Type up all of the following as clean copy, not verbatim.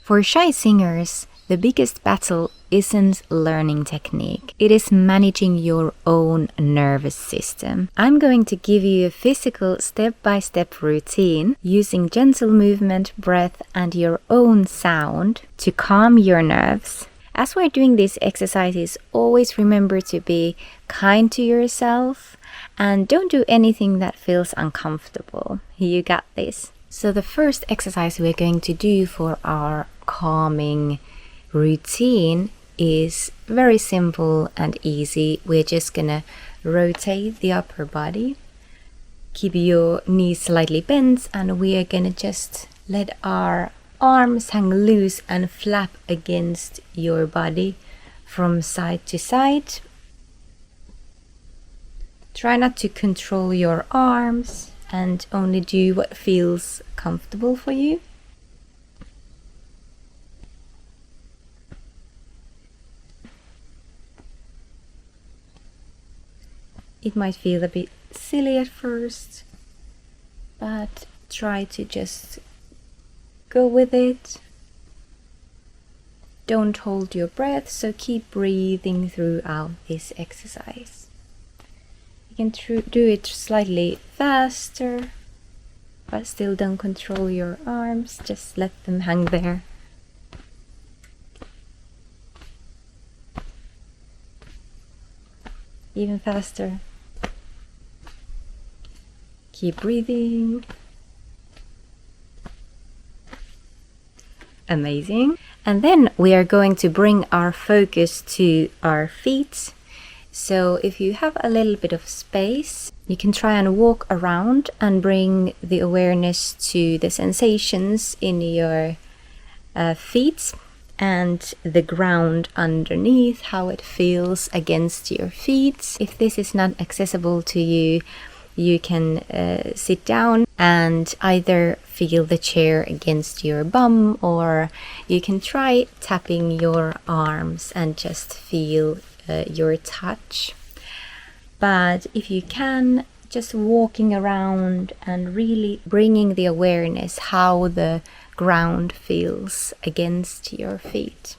For shy singers, the biggest battle isn't learning technique. It is managing your own nervous system. I'm going to give you a physical step-by-step routine using gentle movement, breath, and your own sound to calm your nerves. As we're doing these exercises, always remember to be kind to yourself and don't do anything that feels uncomfortable. You got this. So the first exercise we're going to do for our calming routine is very simple and easy. We're just gonna rotate the upper body, keep your knees slightly bent, and we are gonna just let our arms hang loose and flap against your body from side to side. Try not to control your arms and only do what feels comfortable for you. It might feel a bit silly at first, but try to just go with it. Don't hold your breath, so keep breathing throughout this exercise. You can do it slightly faster, but still don't control your arms, just let them hang there. Even faster. Keep breathing. Amazing. And then we are going to bring our focus to our feet. So if you have a little bit of space, you can try and walk around and bring the awareness to the sensations in your feet and the ground underneath, how it feels against your feet. If this is not accessible to you, you can sit down and either feel the chair against your bum, or you can try tapping your arms and just feel your touch. But if you can, just walking around and really bringing the awareness how the ground feels against your feet.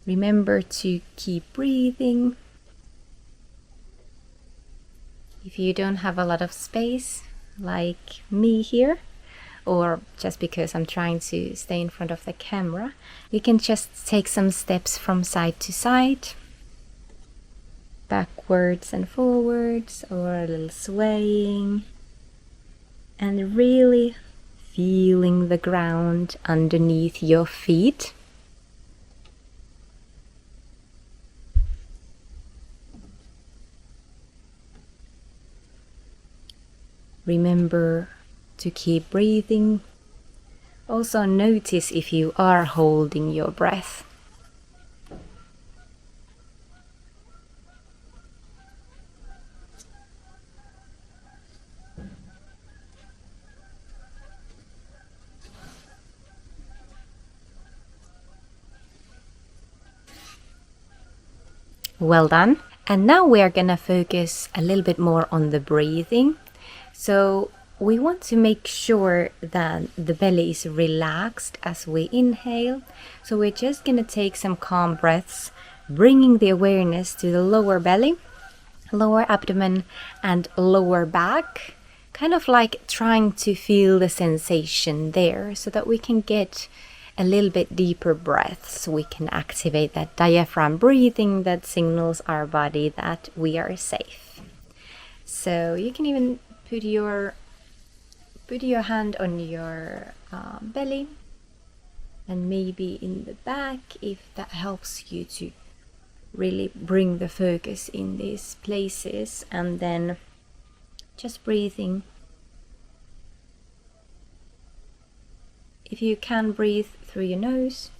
Remember to keep breathing. If you don't have a lot of space, like me here, or just because I'm trying to stay in front of the camera, you can just take some steps from side to side, backwards and forwards, or a little swaying, and really feeling the ground underneath your feet. Remember to keep breathing. Also notice if you are holding your breath. Well done. And now we are gonna focus a little bit more on the breathing. So we want to make sure that the belly is relaxed as we inhale. So we're just going to take some calm breaths, bringing the awareness to the lower belly, lower abdomen, and lower back. Kind of like trying to feel the sensation there so that we can get a little bit deeper breaths. We can activate that diaphragm breathing that signals our body that we are safe. So you can even put your hand on your belly and maybe in the back, if that helps you to really bring the focus in these places, and then just breathing. If you can breathe through your nose,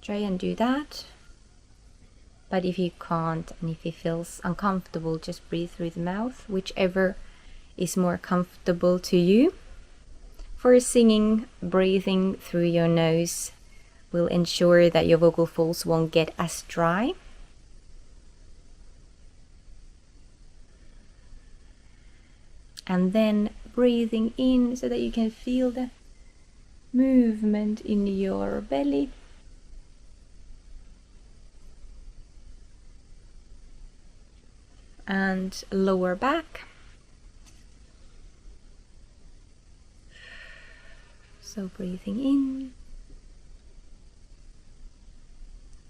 try and do that. But if you can't, and if it feels uncomfortable, just breathe through the mouth, whichever is more comfortable to you. For singing, breathing through your nose will ensure that your vocal folds won't get as dry. And then breathing in so that you can feel the movement in your belly. And lower back. So breathing in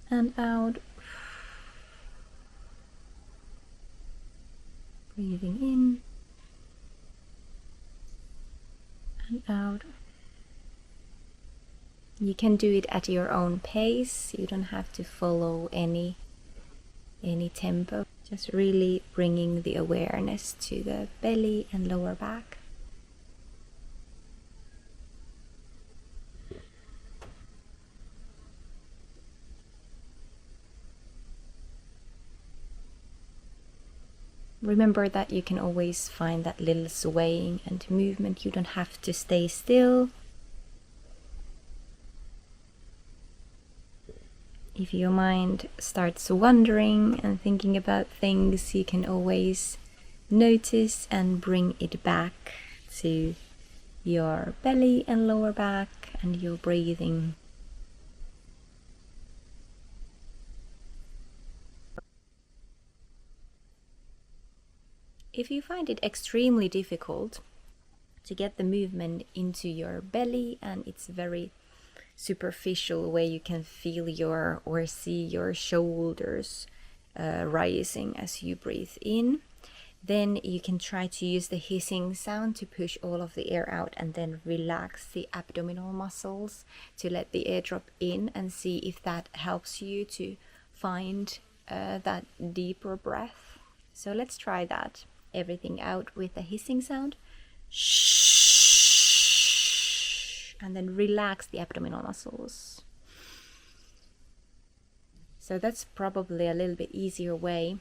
and out. Breathing in and out. You can do it at your own pace. You don't have to follow any tempo. Just really bringing the awareness to the belly and lower back. Remember that you can always find that little swaying and movement. You don't have to stay still. If your mind starts wandering and thinking about things, you can always notice and bring it back to your belly and lower back and your breathing. If you find it extremely difficult to get the movement into your belly and it's very superficial where you can feel your or see your shoulders rising as you breathe in, then you can try to use the hissing sound to push all of the air out and then relax the abdominal muscles to let the air drop in and see if that helps you to find that deeper breath. So let's try that. Everything out with the hissing sound. Shh. And then relax the abdominal muscles. So that's probably a little bit easier way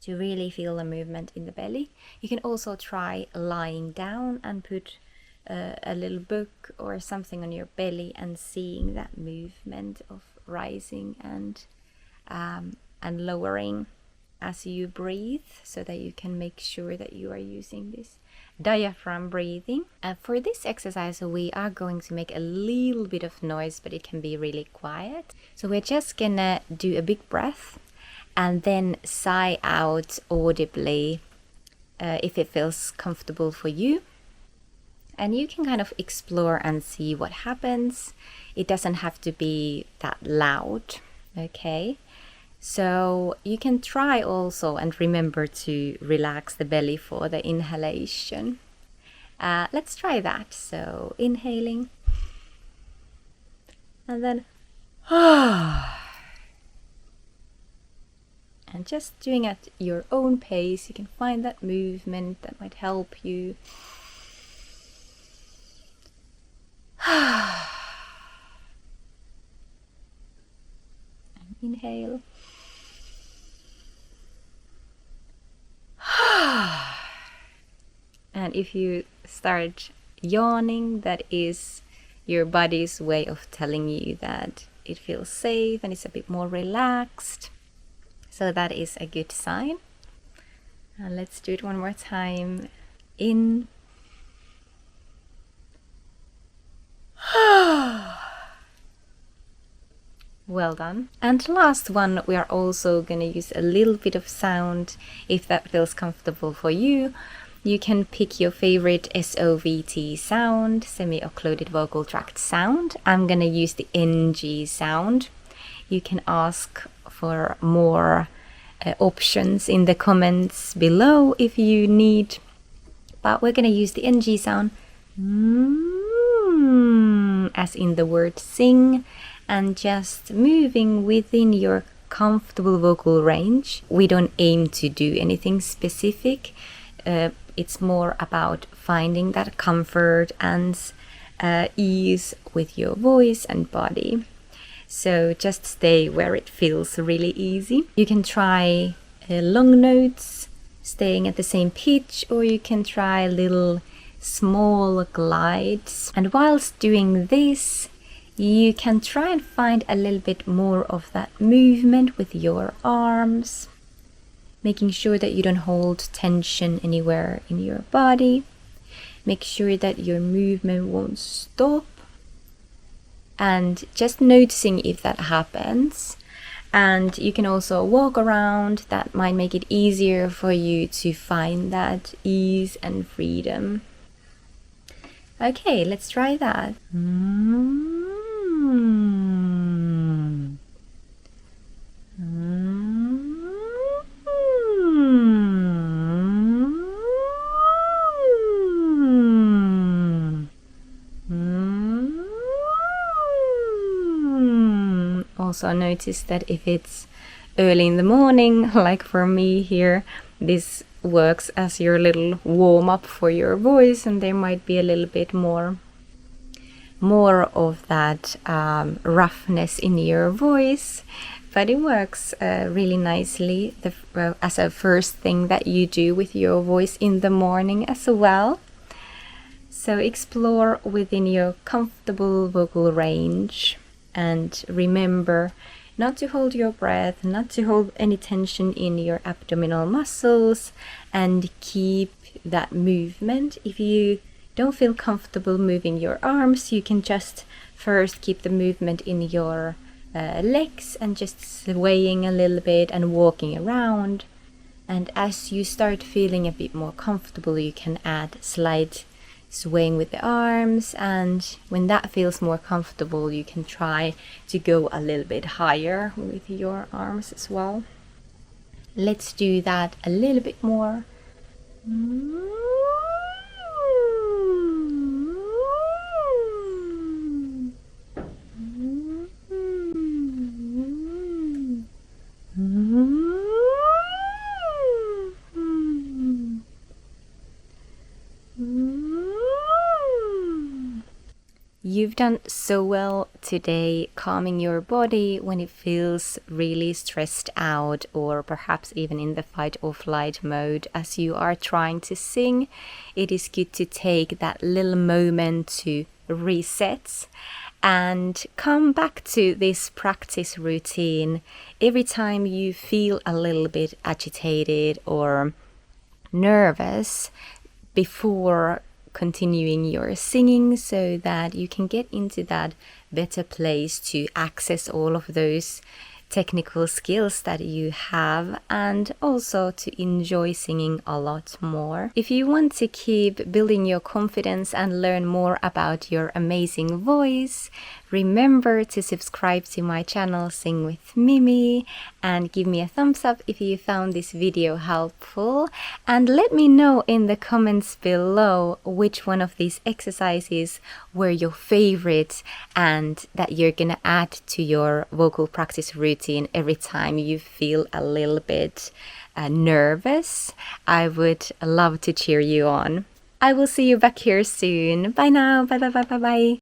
to really feel the movement in the belly. You can also try lying down and put a little book or something on your belly and seeing that movement of rising and lowering as you breathe, so that you can make sure that you are using this diaphragm breathing. For this exercise, we are going to make a little bit of noise, but it can be really quiet. So we're just gonna do a big breath and then sigh out audibly if it feels comfortable for you. And you can kind of explore and see what happens. It doesn't have to be that loud, okay? So you can try also and remember to relax the belly for the inhalation. Let's try that. So inhaling and then and just doing at your own pace. You can find that movement that might help you. And inhale. And if you start yawning, that is your body's way of telling you that it feels safe and it's a bit more relaxed. So that is a good sign. And let's do it one more time. In. Well done. And last one, we are also going to use a little bit of sound. If that feels comfortable for you, you can pick your favorite SOVT sound, semi-occluded vocal tract sound. I'm going to use the NG sound. You can ask for more options in the comments below if you need. But we're going to use the NG sound, as in the word sing, and just moving within your comfortable vocal range. We don't aim to do anything specific. It's more about finding that comfort and ease with your voice and body. So just stay where it feels really easy. You can try long notes, staying at the same pitch, or you can try little small glides. And whilst doing this, you can try and find a little bit more of that movement with your arms. making sure that you don't hold tension anywhere in your body. Make sure that your movement won't stop, and just noticing if that happens. And you can also walk around. That might make it easier for you to find that ease and freedom. Okay, let's try that. Also notice that if it's early in the morning, like for me here, this works as your little warm-up for your voice, and there might be a little bit more of that roughness in your voice, but it works really nicely as a first thing that you do with your voice in the morning as well. So explore within your comfortable vocal range, and remember not to hold your breath, not to hold any tension in your abdominal muscles, and keep that movement. If you don't feel comfortable moving your arms, you can just first keep the movement in your legs and just swaying a little bit and walking around. And as you start feeling a bit more comfortable, you can add slight swaying with the arms, and when that feels more comfortable, you can try to go a little bit higher with your arms as well. Let's do that a little bit more. You've done so well today calming your body when it feels really stressed out, or perhaps even in the fight or flight mode as you are trying to sing. It is good to take that little moment to reset and come back to this practice routine every time you feel a little bit agitated or nervous before continuing your singing, so that you can get into that better place to access all of those technical skills that you have, and also to enjoy singing a lot more. If you want to keep building your confidence and learn more about your amazing voice, remember to subscribe to my channel Sing with Mimi, and give me a thumbs up if you found this video helpful, and let me know in the comments below which one of these exercises were your favorite and that you're gonna add to your vocal practice routine every time you feel a little bit nervous. I would love to cheer you on. I will see you back here soon. Bye now. Bye bye bye bye bye.